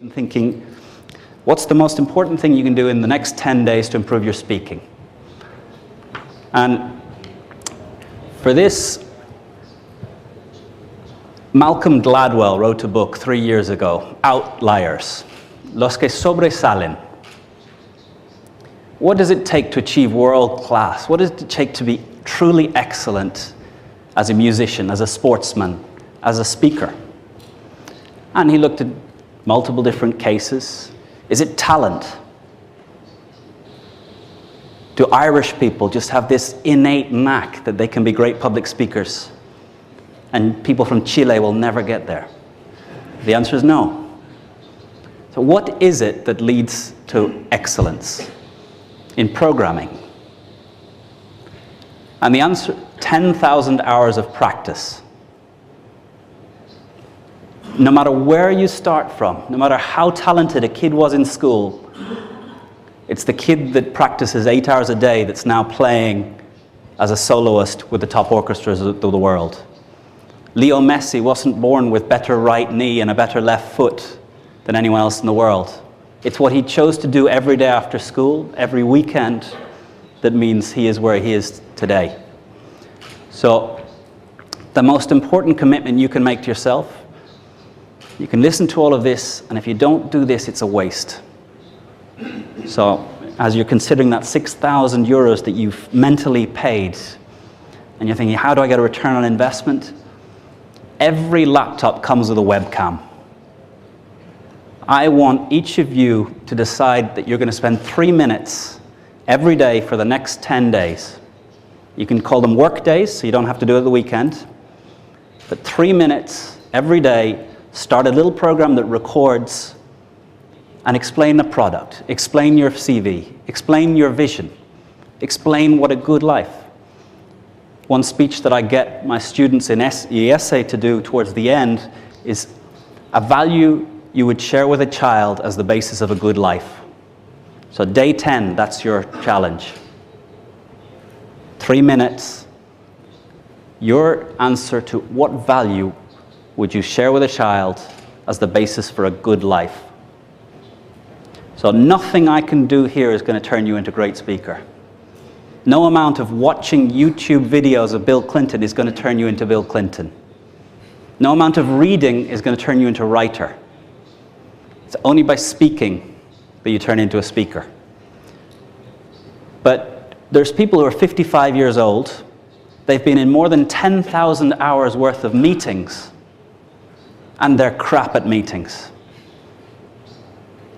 and thinking, what's the most important thing you can do in the next 10 days to improve your speaking? And for this, Malcolm Gladwell wrote a book 3 years ago, Outliers, Los que sobresalen. What does it take to achieve world class? What does it take to be truly excellent as a musician, as a sportsman, as a speaker? And he looked at multiple different cases. Is it talent? Do Irish people just have this innate knack that they can be great public speakers? And people from Chile will never get there? The answer is no. So what is it that leads to excellence in programming? And the answer, 10,000 hours of practice. No matter where you start from, no matter how talented a kid was in school, it's the kid that practices 8 hours a day that's now playing as a soloist with the top orchestras of the world. Leo Messi wasn't born with better right knee and a better left foot than anyone else in the world. It's what he chose to do every day after school, every weekend, that means he is where he is today. So the most important commitment you can make to yourself, you can listen to all of this, and if you don't do this, it's a waste. So as you're considering that 6,000 euros that you've mentally paid, and you're thinking, how do I get a return on investment? Every laptop comes with a webcam. I want each of you to decide that you're going to spend 3 minutes every day for the next 10 days. You can call them work days, so you don't have to do it the weekend. But 3 minutes every day, start a little program that records and explain the product, explain your CV, explain your vision, explain what a good life. One speech that I get my students in essay to do towards the end is a value you would share with a child as the basis of a good life. So day 10, that's your challenge. 3 minutes, your answer to what value would you share with a child as the basis for a good life? So nothing I can do here is going to turn you into a great speaker. No amount of watching YouTube videos of Bill Clinton is going to turn you into Bill Clinton. No amount of reading is going to turn you into a writer. It's only by speaking that you turn into a speaker. But there's people who are 55 years old. They've been in more than 10,000 hours worth of meetings, and they're crap at meetings.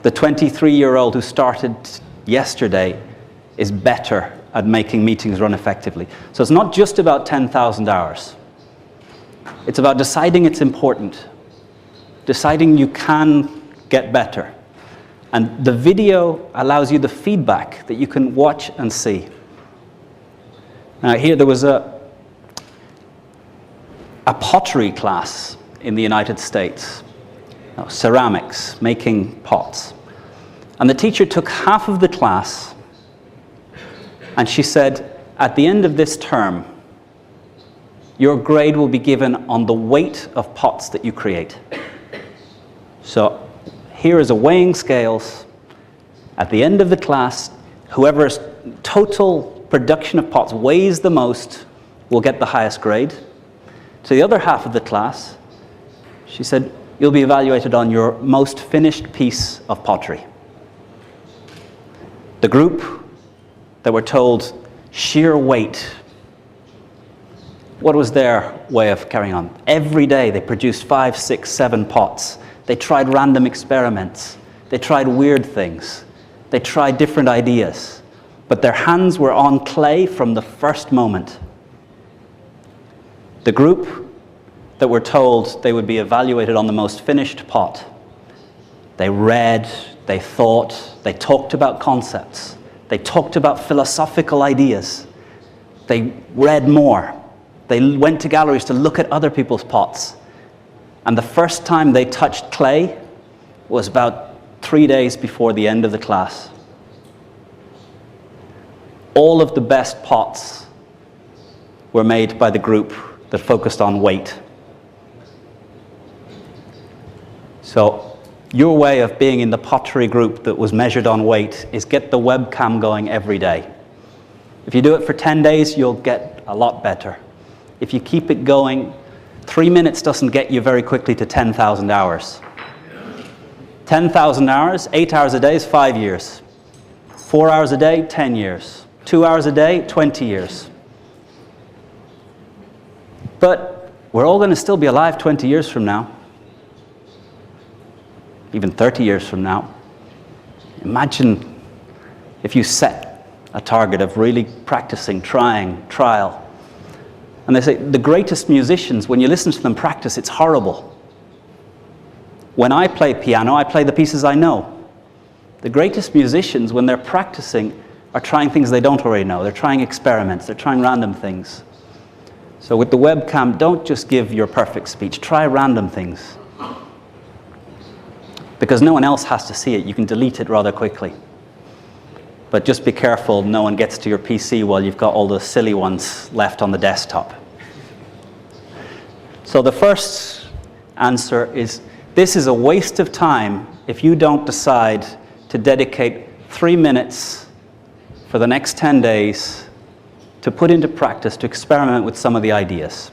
The 23-year-old who started yesterday is better at making meetings run effectively. So it's not just about 10,000 hours. It's about deciding it's important, deciding you can get better. And the video allows you the feedback that you can watch and see. Now here there was a pottery class in the United States, ceramics, making pots. And the teacher took half of the class and she said, at the end of this term, your grade will be given on the weight of pots that you create. So here is a weighing scales. At the end of the class, whoever's total production of pots weighs the most will get the highest grade. To the other half of the class, she said, you'll be evaluated on your most finished piece of pottery. The group that were told sheer weight, what was their way of carrying on? Every day they produced 5, 6, 7 pots. They tried random experiments. They tried weird things. They tried different ideas. But their hands were on clay from the first moment. The group that were told they would be evaluated on the most finished pot, they read, they thought, they talked about concepts. They talked about philosophical ideas. They read more. They went to galleries to look at other people's pots. And the first time they touched clay was about 3 days before the end of the class. All of the best pots were made by the group that focused on weight. So Your way of being in the pottery group that was measured on weight is get the webcam going every day. If you do it for 10 days, you'll get a lot better. If you keep it going, 3 minutes doesn't get you very quickly to 10,000 hours. 10,000 hours, 8 hours a day is 5 years. 4 hours a day, 10 years. 2 hours a day, 20 years. But we're all going to still be alive 20 years from now. Even 30 years from now. Imagine if you set a target of really practicing, trying, trial. And they say the greatest musicians, when you listen to them practice, it's horrible. When I play piano, I play the pieces I know. The greatest musicians, when they're practicing, are trying things they don't already know. They're trying experiments. They're trying random things. So with the webcam, don't just give your perfect speech. Try random things. Because no one else has to see it. You can delete it rather quickly. But just be careful no one gets to your PC while you've got all the silly ones left on the desktop. So the first answer is, this is a waste of time if you don't decide to dedicate 3 minutes for the next 10 days to put into practice, to experiment with some of the ideas.